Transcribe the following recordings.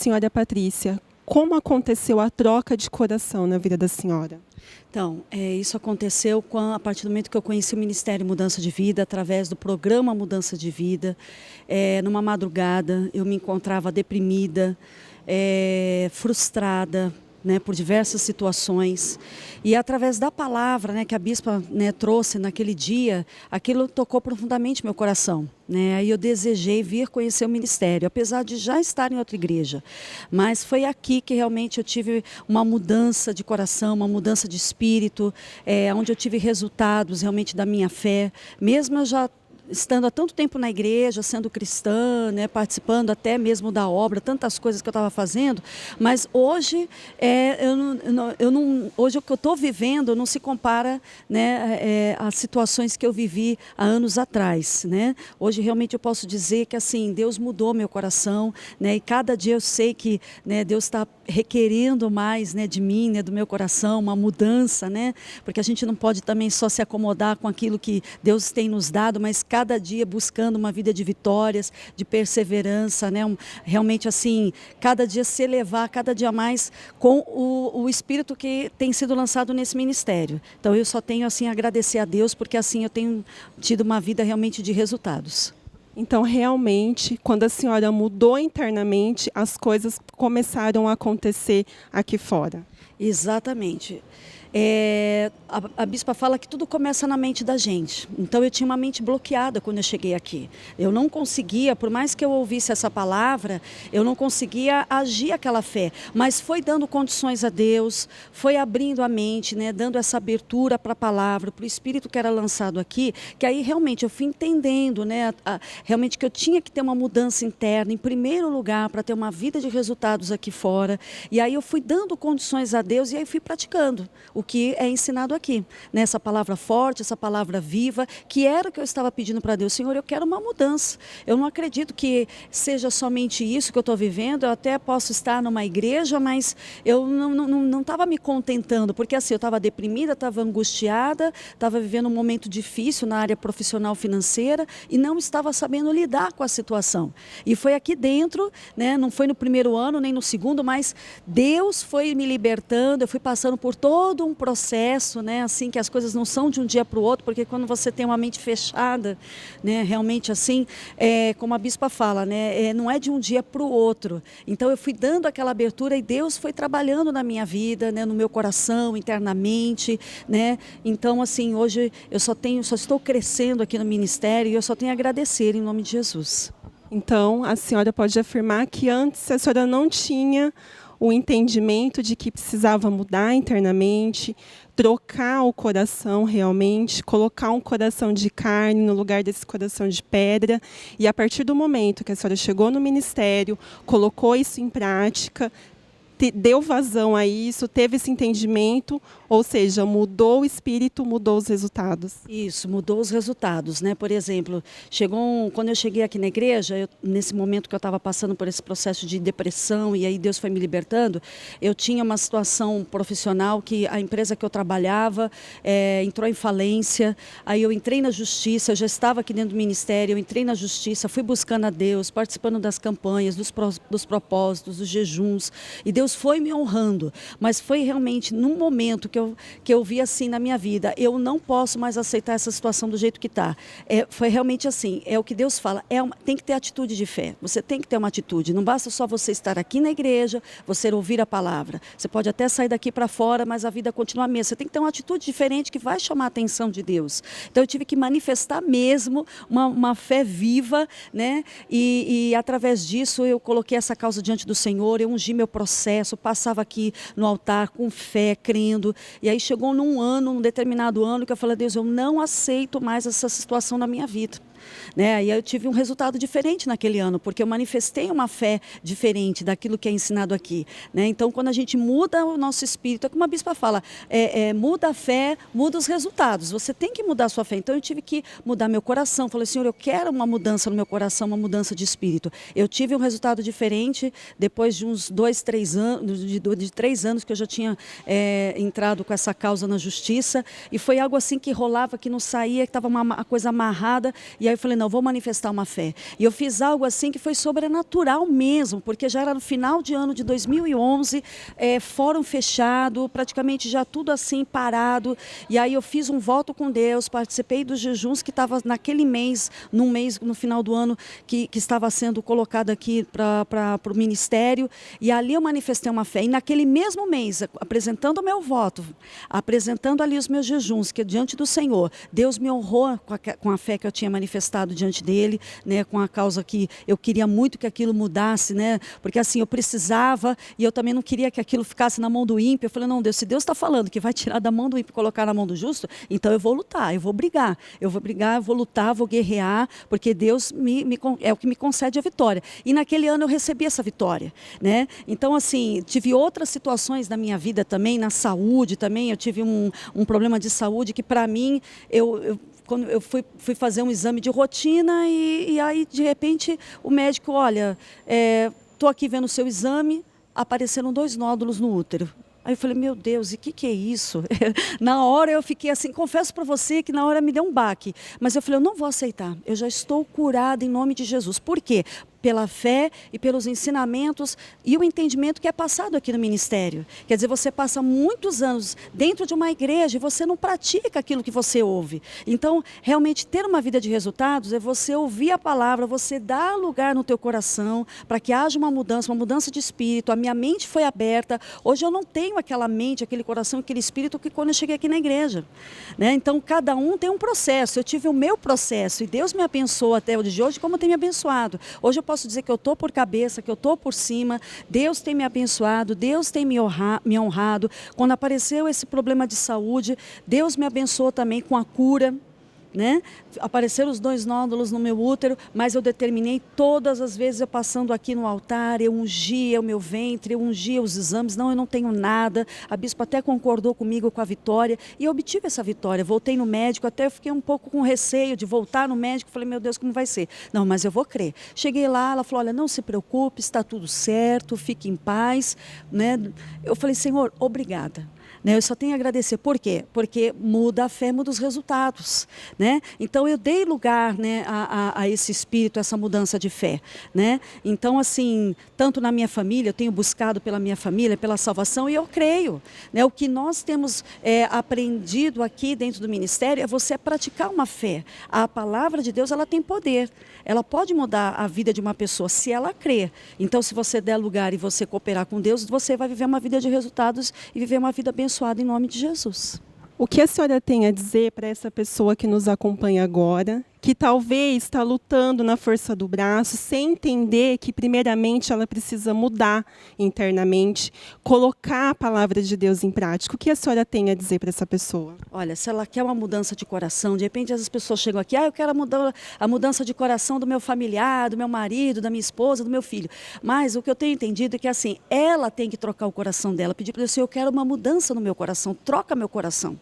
senhora Patrícia, como aconteceu a troca de coração na vida da senhora? Então, isso aconteceu a partir do momento que eu conheci o Ministério Mudança de Vida, através do programa Mudança de Vida. Numa madrugada, eu me encontrava deprimida, frustrada, né, por diversas situações, e através da palavra, né, que a bispa, né, trouxe naquele dia, aquilo tocou profundamente meu coração, né? Aí eu desejei vir conhecer o ministério, apesar de já estar em outra igreja, mas foi aqui que realmente eu tive uma mudança de coração, uma mudança de espírito, onde eu tive resultados realmente da minha fé, mesmo eu já estando há tanto tempo na igreja, sendo cristã, né, participando até mesmo da obra, tantas coisas que eu estava fazendo, mas hoje, hoje o que eu estou vivendo não se compara, né, às situações que eu vivi há anos atrás, né? Hoje realmente eu posso dizer que assim, Deus mudou meu coração, né, e cada dia eu sei que, né, Deus está requerendo mais, né, de mim, né, do meu coração, uma mudança, né, porque a gente não pode também só se acomodar com aquilo que Deus tem nos dado, mas cada dia buscando uma vida de vitórias, de perseverança, né? Realmente assim, cada dia se elevar, cada dia mais com o espírito que tem sido lançado nesse ministério. Então eu só tenho assim a agradecer a Deus, porque assim eu tenho tido uma vida realmente de resultados. Então, realmente, quando a senhora mudou internamente, as coisas começaram a acontecer aqui fora. Exatamente. A bispa fala que tudo começa na mente da gente. Então eu tinha uma mente bloqueada quando eu cheguei aqui. Eu não conseguia, por mais que eu ouvisse essa palavra, eu não conseguia agir aquela fé. Mas foi dando condições a Deus, foi abrindo a mente, né, dando essa abertura para a palavra, para o Espírito que era lançado aqui, que aí realmente eu fui entendendo, né, realmente que eu tinha que ter uma mudança interna, em primeiro lugar, para ter uma vida de resultados aqui fora. E aí eu fui dando condições a Deus e aí fui praticando o que é ensinado aqui, né? Essa palavra forte, essa palavra viva, que era o que eu estava pedindo para Deus. Senhor, eu quero uma mudança. Eu não acredito que seja somente isso que eu estou vivendo. Eu até posso estar numa igreja, mas eu não estava me contentando, porque assim, eu estava deprimida, estava angustiada, estava vivendo um momento difícil na área profissional financeira e não estava sabendo lidar com a situação. E foi aqui dentro, né? Não foi no primeiro ano, nem no segundo, mas Deus foi me libertando, eu fui passando por todo um processo, né, assim, que as coisas não são de um dia para o outro, porque quando você tem uma mente fechada, né, realmente assim, como a bispa fala, né, não é de um dia para o outro. Então eu fui dando aquela abertura e Deus foi trabalhando na minha vida, né, no meu coração, internamente, né. Então assim, hoje eu só estou crescendo aqui no ministério e eu só tenho a agradecer em nome de Jesus. Então, a senhora pode afirmar que antes a senhora não tinha o entendimento de que precisava mudar internamente, trocar o coração realmente, colocar um coração de carne no lugar desse coração de pedra. E a partir do momento que a senhora chegou no ministério, colocou isso em prática, deu vazão a isso, teve esse entendimento, ou seja, mudou o espírito, mudou os resultados. Isso, mudou os resultados, né? Por exemplo, quando eu cheguei aqui na igreja, nesse momento que eu estava passando por esse processo de depressão e aí Deus foi me libertando, eu tinha uma situação profissional que a empresa que eu trabalhava entrou em falência, aí eu entrei na justiça, eu já estava aqui dentro do ministério, eu entrei na justiça, fui buscando a Deus, participando das campanhas, dos propósitos, dos jejuns, e Deus foi me honrando, mas foi realmente num momento que eu vi assim na minha vida, eu não posso mais aceitar essa situação do jeito que está. Foi realmente assim, é o que Deus fala, tem que ter atitude de fé, você tem que ter uma atitude, não basta só você estar aqui na igreja, você ouvir a palavra, você pode até sair daqui para fora, mas a vida continua a mesma, você tem que ter uma atitude diferente que vai chamar a atenção de Deus. Então eu tive que manifestar mesmo uma fé viva, né? E através disso eu coloquei essa causa diante do Senhor, eu ungi meu processo, passava aqui no altar com fé, crendo, e aí chegou num determinado ano que eu falei, Deus, eu não aceito mais essa situação na minha vida. Né? E aí eu tive um resultado diferente naquele ano, porque eu manifestei uma fé diferente daquilo que é ensinado aqui. Né? Então, quando a gente muda o nosso espírito, é como a bispa fala, muda a fé, muda os resultados. Você tem que mudar a sua fé. Então, eu tive que mudar meu coração. Falei, Senhor, eu quero uma mudança no meu coração, uma mudança de espírito. Eu tive um resultado diferente depois de uns 3 anos, de 3 anos que eu já tinha entrado com essa causa na justiça. E foi algo assim que rolava, que não saía, que estava uma coisa amarrada. E aí eu falei, não, vou manifestar uma fé. E eu fiz algo assim que foi sobrenatural mesmo, porque já era no final de ano de 2011, fórum fechado, praticamente já tudo assim parado. E aí eu fiz um voto com Deus, participei dos jejuns que estava naquele mês, no final do ano, que estava sendo colocado aqui para o ministério. E ali eu manifestei uma fé. E naquele mesmo mês, apresentando o meu voto, apresentando ali os meus jejuns, que diante do Senhor, Deus me honrou com a fé que eu tinha manifestado diante dele, né, com a causa que eu queria muito que aquilo mudasse, né, porque assim, eu precisava e eu também não queria que aquilo ficasse na mão do ímpio. Eu falei, não, Deus, se Deus está falando que vai tirar da mão do ímpio e colocar na mão do justo, então eu vou lutar, eu vou brigar, eu vou lutar, vou guerrear, porque Deus é o que me concede a vitória. E naquele ano eu recebi essa vitória, né, então assim, tive outras situações na minha vida também, na saúde também, eu tive um problema de saúde que para mim, quando eu fui fazer um exame de rotina e aí de repente o médico, olha, estou aqui vendo o seu exame, apareceram 2 nódulos no útero. Aí eu falei, meu Deus, e o que é isso? Na hora eu fiquei assim, confesso para você que na hora me deu um baque, mas eu falei, eu não vou aceitar, eu já estou curada em nome de Jesus. Por quê? Pela fé e pelos ensinamentos e o entendimento que é passado aqui no ministério. Quer dizer, você passa muitos anos dentro de uma igreja e você não pratica aquilo que você ouve. Então, realmente ter uma vida de resultados é você ouvir a palavra, você dar lugar no teu coração para que haja uma mudança de espírito. A minha mente foi aberta. Hoje eu não tenho aquela mente, aquele coração, aquele espírito que quando eu cheguei aqui na igreja, né? Então, cada um tem um processo. Eu tive o meu processo e Deus me abençoou até o dia de hoje como tem me abençoado. Hoje eu posso dizer que eu estou por cabeça, que eu estou por cima. Deus tem me abençoado, Deus tem me honrado. Quando apareceu esse problema de saúde, Deus me abençoou também com a cura, né? Apareceram os 2 nódulos no meu útero, mas eu determinei todas as vezes eu passando aqui no altar, eu ungia o meu ventre, eu ungia os exames, não, eu não tenho nada. A bispa até concordou comigo com a vitória e eu obtive essa vitória. Voltei no médico, até eu fiquei um pouco com receio de voltar no médico, falei, meu Deus, como vai ser? Não, mas eu vou crer. Cheguei lá, ela falou, olha, não se preocupe, está tudo certo, fique em paz, né? Eu falei, Senhor, obrigada. Eu só tenho a agradecer. Por quê? Porque muda a fé, muda os resultados, né? Então eu dei lugar, né, a esse espírito, a essa mudança de fé, né? Então assim, tanto na minha família, eu tenho buscado pela minha família, pela salvação, e eu creio, né? O que nós temos aprendido aqui dentro do ministério é você praticar uma fé. A palavra de Deus, ela tem poder. Ela pode mudar a vida de uma pessoa se ela crer. Então se você der lugar e você cooperar com Deus, você vai viver uma vida de resultados e viver uma vida abençoada em nome de Jesus. O que a senhora tem a dizer para essa pessoa que nos acompanha agora, que talvez está lutando na força do braço, sem entender que, primeiramente, ela precisa mudar internamente, colocar a palavra de Deus em prática? O que a senhora tem a dizer para essa pessoa? Olha, se ela quer uma mudança de coração, de repente as pessoas chegam aqui, eu quero a mudança de coração do meu familiar, do meu marido, da minha esposa, do meu filho. Mas o que eu tenho entendido é que assim, ela tem que trocar o coração dela, pedir para Deus, eu quero uma mudança no meu coração, troca meu coração.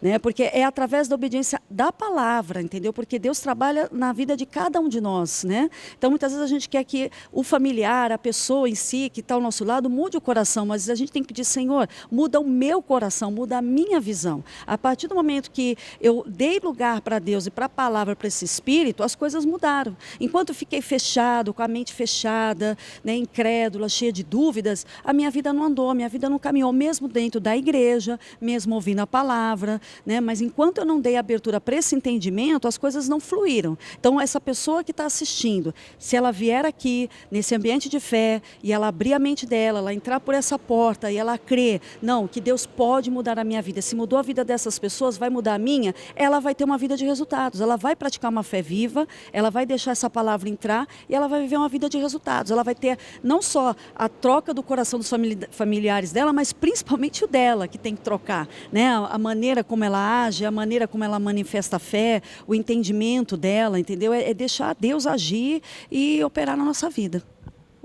Né? Porque é através da obediência da palavra, entendeu? Porque Deus trabalha na vida de cada um de nós, né? Então, muitas vezes a gente quer que o familiar, a pessoa em si, que está ao nosso lado, mude o coração, mas a gente tem que pedir, Senhor, muda o meu coração, muda a minha visão. A partir do momento que eu dei lugar para Deus e para a palavra, para esse Espírito, as coisas mudaram. Enquanto eu fiquei fechado, com a mente fechada, né, incrédula, cheia de dúvidas, a minha vida não andou, a minha vida não caminhou, mesmo dentro da igreja, mesmo ouvindo a palavra, né? Mas enquanto eu não dei abertura para esse entendimento, as coisas não fluíram. Então, essa pessoa que está assistindo, se ela vier aqui, nesse ambiente de fé, e ela abrir a mente dela, ela entrar por essa porta e ela crer, não, que Deus pode mudar a minha vida, se mudou a vida dessas pessoas, vai mudar a minha, ela vai ter uma vida de resultados, ela vai praticar uma fé viva, ela vai deixar essa palavra entrar e ela vai viver uma vida de resultados. Ela vai ter não só a troca do coração dos familiares dela, mas principalmente o dela, que tem que trocar, né? A maneira como ela age, a maneira como ela manifesta a fé, o entendimento dela, entendeu? É deixar Deus agir e operar na nossa vida.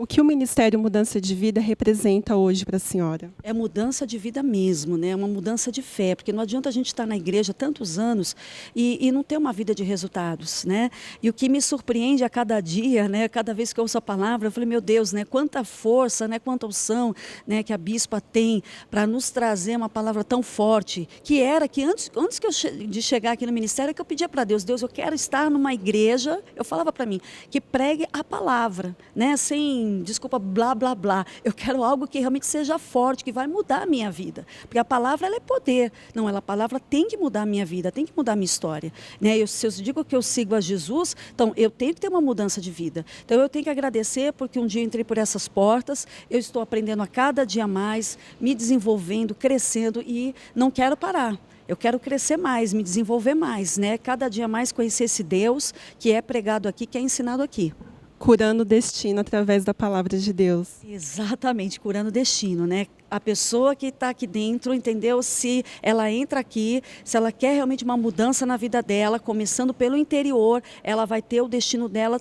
O que o Ministério Mudança de Vida representa hoje para a senhora? É mudança de vida mesmo, né? É uma mudança de fé, porque não adianta a gente estar na igreja há tantos anos e não ter uma vida de resultados, né? E o que me surpreende a cada dia, né? Cada vez que eu ouço a palavra, eu falei, meu Deus, né? Quanta força, né? Quanta unção, né? Que a bispa tem para nos trazer uma palavra tão forte, que era que antes que de chegar aqui no ministério, que eu pedia para Deus, Deus, eu quero estar numa igreja, eu falava para mim, que pregue a palavra, né? Sem desculpa, blá, blá, blá. Eu quero algo que realmente seja forte, que vai mudar a minha vida. Porque a palavra, ela é poder. Não, a palavra tem que mudar a minha vida, tem que mudar a minha história. Né? Se eu digo que eu sigo a Jesus, então eu tenho que ter uma mudança de vida. Então eu tenho que agradecer porque um dia eu entrei por essas portas, eu estou aprendendo a cada dia mais, me desenvolvendo, crescendo e não quero parar. Eu quero crescer mais, me desenvolver mais, né? Cada dia mais conhecer esse Deus que é pregado aqui, que é ensinado aqui. Curando o destino através da palavra de Deus. Exatamente, curando o destino, né? A pessoa que está aqui dentro, entendeu? Se ela entra aqui, se ela quer realmente uma mudança na vida dela, começando pelo interior, ela vai ter o destino dela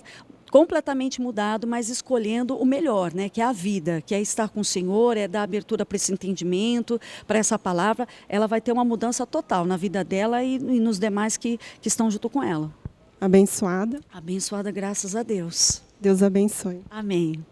completamente mudado, mas escolhendo o melhor, né? Que é a vida, que é estar com o Senhor, é dar abertura para esse entendimento, para essa palavra. Ela vai ter uma mudança total na vida dela e nos demais que estão junto com ela. Abençoada. Abençoada, graças a Deus. Deus abençoe. Amém.